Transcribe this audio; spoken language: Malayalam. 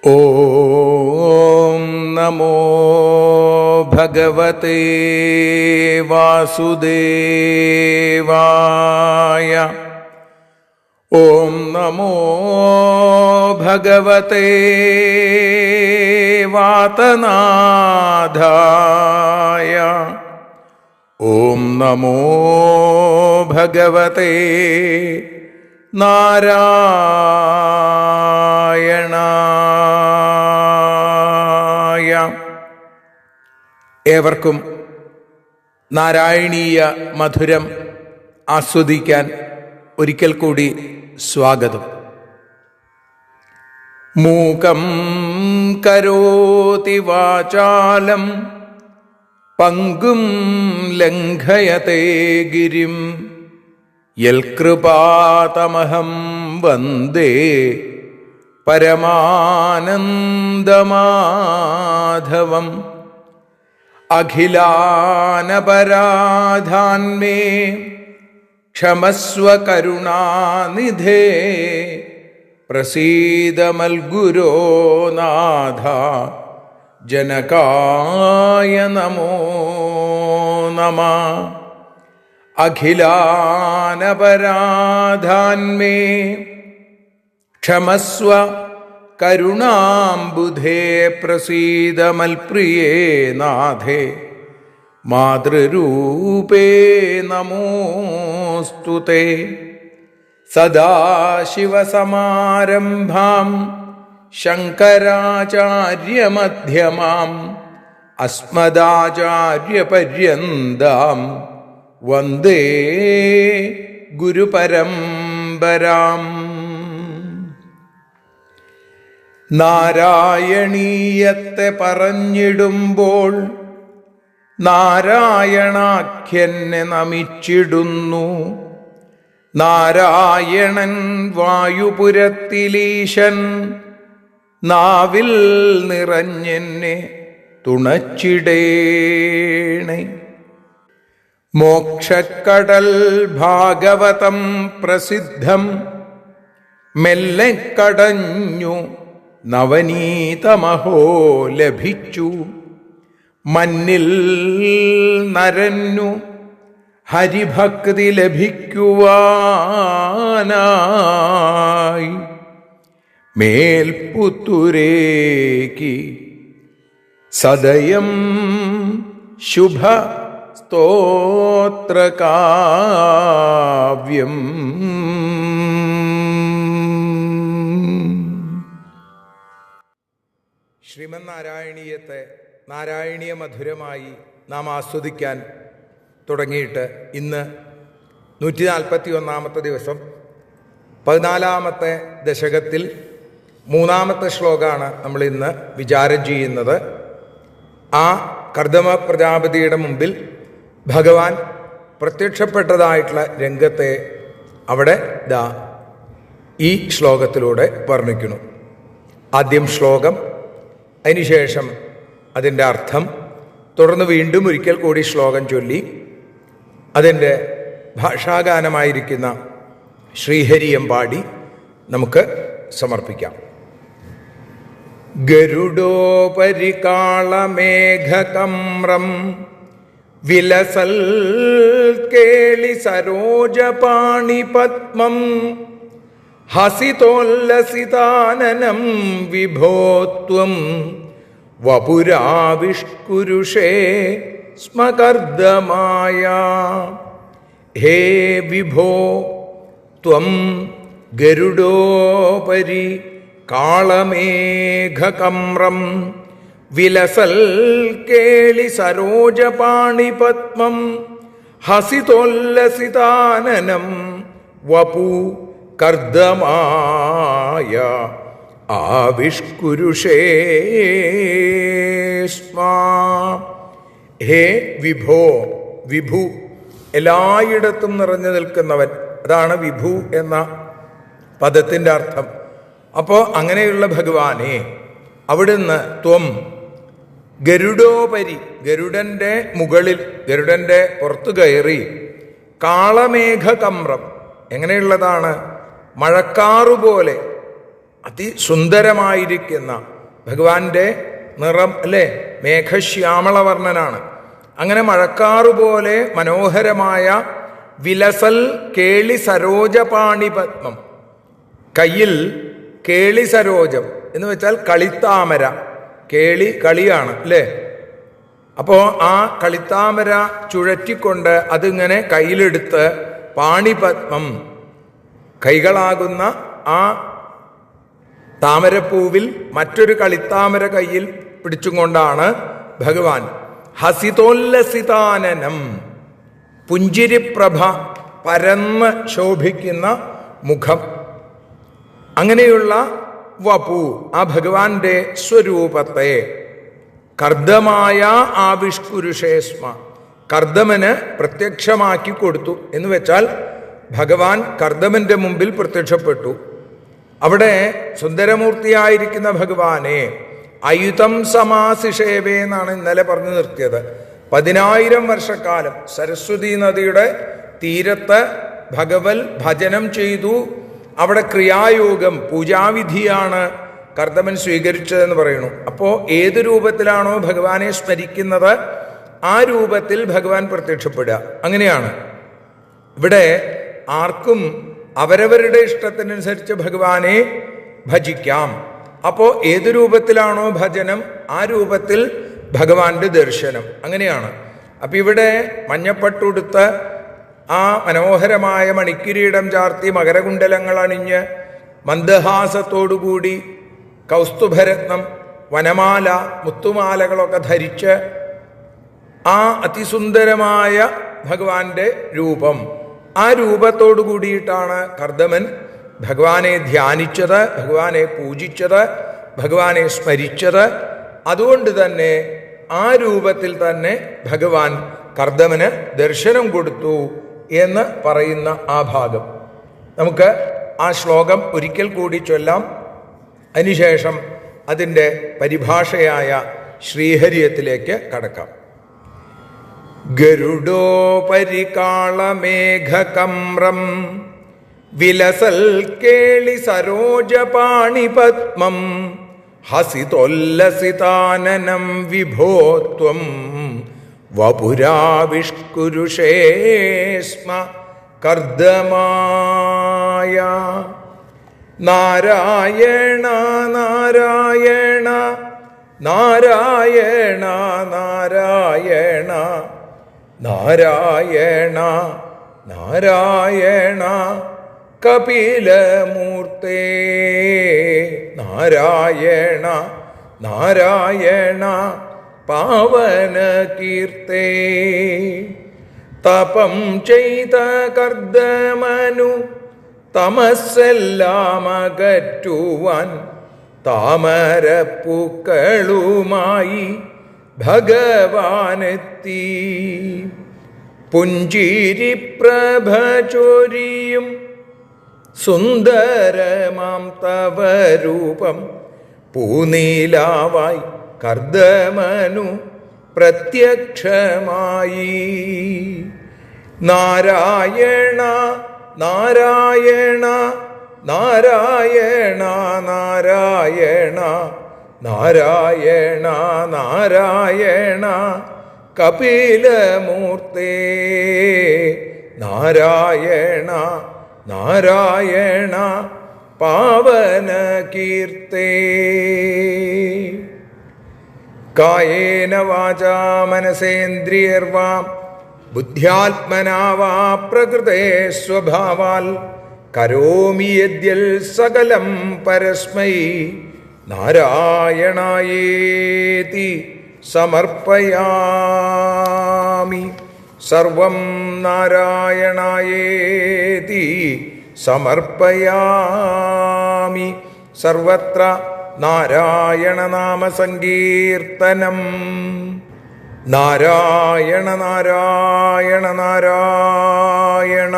ഓം നമോ ഭഗവതേ വാസുദേവായ. ഓം നമോ ഭഗവതേ വാതനാഥായ. ഓം നമോ ഭഗവതേ നാരായണായ. ഏവർക്കും നാരായണീയ മധുരം ആസ്വദിക്കാൻ ഒരിക്കൽ കൂടി സ്വാഗതം. മൂകം കരോതി വാചാലം പങ്കും ലംഘയത്തെ ഗിരിം യൽകൃപാതമഹം വന്ദേ പരമാനന്ദമാധവം. അഖിലാനപരാധാന്മേ ക്ഷമസ്വ കരുണാനിധേ പ്രസീദ മൽഗുരോ നാഥ ജനകായ നമോ നമഃ. അഖിലാനപരാധാന്മേ ക്ഷമസ്വ കരുണാംബുധേ പ്രസീദ മൽപ്രിയേ നാഥേ മാതൃരൂപേ നമോസ്തുതേ. സദാശിവസമാരംഭാം ശങ്കരാചാര്യമധ്യമാം അസ്മദാചാര്യപര്യന്താം വന്ദേ ഗുരുപരമ്പരാം. നാരായണീയത്തെ പറഞ്ഞിടുമ്പോൾ നാരായണാഖ്യനെ നമിച്ചിടുന്നു. നാരായണൻ വായുപുരത്തിലീശൻ നാവിൽ നിറഞ്ഞെന്നെ തുണച്ചിടേണേ. മോക്ഷക്കടൽ ഭാഗവതം പ്രസിദ്ധം മെല്ലെ കടഞ്ഞു നവനീതമഹോ ലഭിച്ചു. മന്നിൽ നരന്നു ഹരിഭക്തി ലഭിക്കുവാനായി മേൽപുത്തുരേക്ക് സദയം ശുഭ സ്തോത്രകാവ്യം. ശ്രീമന്നാരായണീയത്തെ നാരായണീയ മധുരമായി നാം ആസ്വദിക്കാൻ തുടങ്ങിയിട്ട് ഇന്ന് 141 ദിവസം, 14 ദശകത്തിൽ 3 ശ്ലോകമാണ് നമ്മൾ ഇന്ന് വിചാരം ചെയ്യുന്നത്. ആ കർദമ പ്രജാപതിയുടെ മുമ്പിൽ ഭഗവാൻ പ്രത്യക്ഷപ്പെട്ടതായിട്ടുള്ള രംഗത്തെ അവിടെ ഈ ശ്ലോകത്തിലൂടെ വർണ്ണിക്കുന്നു. ആദ്യം ശ്ലോകം, അതിനുശേഷം അതിൻ്റെ അർത്ഥം, തുടർന്ന് വീണ്ടും ഒരിക്കൽ കൂടി ശ്ലോകം ചൊല്ലി അതിൻ്റെ ഭാഷാഗാനമായിരിക്കുന്ന ശ്രീഹരിയം പാടി നമുക്ക് സമർപ്പിക്കാം. ഗരുഡോപരികാളമേഘകമ്രം വിലസൽ കേളി സരോജപാണിപത്മം ഹസിതോല്ലസിതാനനം വിഭോത്വം വപുരാവിഷ്കുരുഷേ സ്മകർദ്ദമായ. ഹേ വിഭോ ത്വം ഗരുഡോപരി കാളമേഘകമ്രം വിലസൽ കേളി സരോജപാണിപത്മം ഹസിതോല്ലസിതാനനം വപു കർദ്ദമായ ആവിഷ്കുരുഷേ സ്മാ. ഹേ വിഭോ, വിഭു എല്ലായിടത്തും നിറഞ്ഞു നിൽക്കുന്നവൻ, അതാണ് വിഭു എന്ന പദത്തിൻ്റെ അർത്ഥം. അപ്പോൾ അങ്ങനെയുള്ള ഭഗവാനെ അവിടുന്ന് ത്വം ഗരുഡോപരി, ഗരുഡൻ്റെ മുകളിൽ, ഗരുഡൻ്റെ പുറത്തു കയറി, കാളമേഘകമ്രം എങ്ങനെയുള്ളതാണ്? മഴക്കാറുപോലെ അതിസുന്ദരമായിരിക്കുന്ന ഭഗവാന്റെ നിറം അല്ലേ, മേഘശ്യാമളവർണ്ണനാണ്. അങ്ങനെ മഴക്കാറുപോലെ മനോഹരമായ വിലസൽ കേളി സരോജപാണിപത്മം, കയ്യിൽ കേളി സരോജം എന്ന് വെച്ചാൽ കളിത്താമര, കേളി കളിയാണ് അല്ലേ. അപ്പോൾ ആ കളിത്താമര ചുഴറ്റിക്കൊണ്ട് അതിങ്ങനെ കയ്യിലെടുത്ത് പാണിപത്മം, കൈകളാകുന്ന ആ താമരപ്പൂവിൽ മറ്റൊരു കളിത്താമര കയ്യിൽ പിടിച്ചും കൊണ്ടാണ് ഭഗവാൻ. ഹസിതോല്ലസിതാനനം, പുഞ്ചിരിപ്രഭ പരന്ന് ശോഭിക്കുന്ന മുഖം. അങ്ങനെയുള്ള വപു, ആ ഭഗവാന്റെ സ്വരൂപത്തെ കർദ്ദമായ ആവിഷ്കുരുഷേസ്മ, കർദ്ദമന് പ്രത്യക്ഷമാക്കി കൊടുത്തു എന്ന് വെച്ചാൽ ഭഗവാൻ കർദ്ദമന്റെ മുമ്പിൽ പ്രത്യക്ഷപ്പെട്ടു. അവിടെ സുന്ദരമൂർത്തിയായിരിക്കുന്ന ഭഗവാനെ അയുതം സമാസിഷേവേ എന്നാണ് ഇന്നലെ പറഞ്ഞു നിർത്തിയത്. 10,000 വർഷക്കാലം സരസ്വതി നദിയുടെ തീരത്ത് ഭഗവൽ ഭജനം ചെയ്തു. അവിടെ ക്രിയായോഗം, പൂജാവിധിയാണ് കർദ്ദമൻ സ്വീകരിച്ചതെന്ന് പറയുന്നു. അപ്പോൾ ഏത് രൂപത്തിലാണോ ഭഗവാനെ സ്മരിക്കുന്നത് ആ രൂപത്തിൽ ഭഗവാൻ പ്രത്യക്ഷപ്പെടുക. അങ്ങനെയാണ് ഇവിടെ ആർക്കും അവരവരുടെ ഇഷ്ടത്തിനനുസരിച്ച് ഭഗവാനെ ഭജിക്കാം. അപ്പോൾ ഏത് രൂപത്തിലാണോ ഭജനം ആ രൂപത്തിൽ ഭഗവാന്റെ ദർശനം. അങ്ങനെയാണ്. അപ്പം ഇവിടെ മഞ്ഞപ്പട്ടുടുത്ത് ആ മനോഹരമായ മണിക്കിരീടം ചാർത്തി മകരകുണ്ടലങ്ങൾ അണിഞ്ഞ് മന്ദഹാസത്തോടുകൂടി കൗസ്തുഭരത്നം, വനമാല, മുത്തുമാലകളൊക്കെ ധരിച്ച് ആ അതിസുന്ദരമായ ഭഗവാന്റെ രൂപം, ആ രൂപത്തോടു കൂടിയിട്ടാണ് കർദ്ദമൻ ഭഗവാനെ ധ്യാനിച്ചത്, ഭഗവാനെ പൂജിച്ചത്, ഭഗവാനെ സ്മരിച്ചത്. അതുകൊണ്ട് തന്നെ ആ രൂപത്തിൽ തന്നെ ഭഗവാൻ കർദ്ദമന് ദർശനം കൊടുത്തു എന്ന് പറയുന്ന ആ ഭാഗം നമുക്ക് ആ ശ്ലോകം ഒരിക്കൽ കൂടി ചൊല്ലാം. അതിനുശേഷം അതിൻ്റെ പരിഭാഷയായ ശ്രീഹരിയത്തിലേക്ക് കടക്കാം. ഗരുഡോപരികാളമേഘകമ്രം വിലസൽ കേളി സരോജപാണിപത്മം ഹസിതോല്ലസിതാനനം വിഭോത്വം വപുരാവിഷ്കുരുഷേ സ്മ കർദ്ദമായ. നാരായണ നാരായണ നാരായണ നാരായണ നാരായണ നാരായണ കപിലമൂർത്തേ. നാരായണ നാരായണ പാവനകീർത്തേ. തപം ചെയ്ത കർദ്ദമനു തമസ്സെല്ലാം അകറ്റുവാൻ താമരപ്പൂക്കളുമായി ഭഗവാനെത്തി. പുഞ്ചിരിപ്രഭ ചൊരിയും സുന്ദരമാം തവ രൂപം പൂനീലാവായി കർദ്ദമനു പ്രത്യക്ഷമായി. നാരായണ നാരായണ നാരായണ നാരായണ നാരായണ നാരായണ കപിലമൂർത്തേ. നാരായണ നാരായണ പാവനകീർത്തേ. കായേന വാചാ മനസേന്ദ്രിയർവാം ബുദ്ധ്യാത്മനാ വാ പ്രകൃതേ സ്വഭാവാൽ കരോമി യദ്യൽ സകലം പരസ്മൈ നാരായണായേതി സമർപ്പയാമി. സർവം നാരായണായേതി സമർപ്പയാമി. സർവത്ര നാരായണ നാമ സങ്കീർത്തനം. നാരായണ നാരായണ നാരായണ.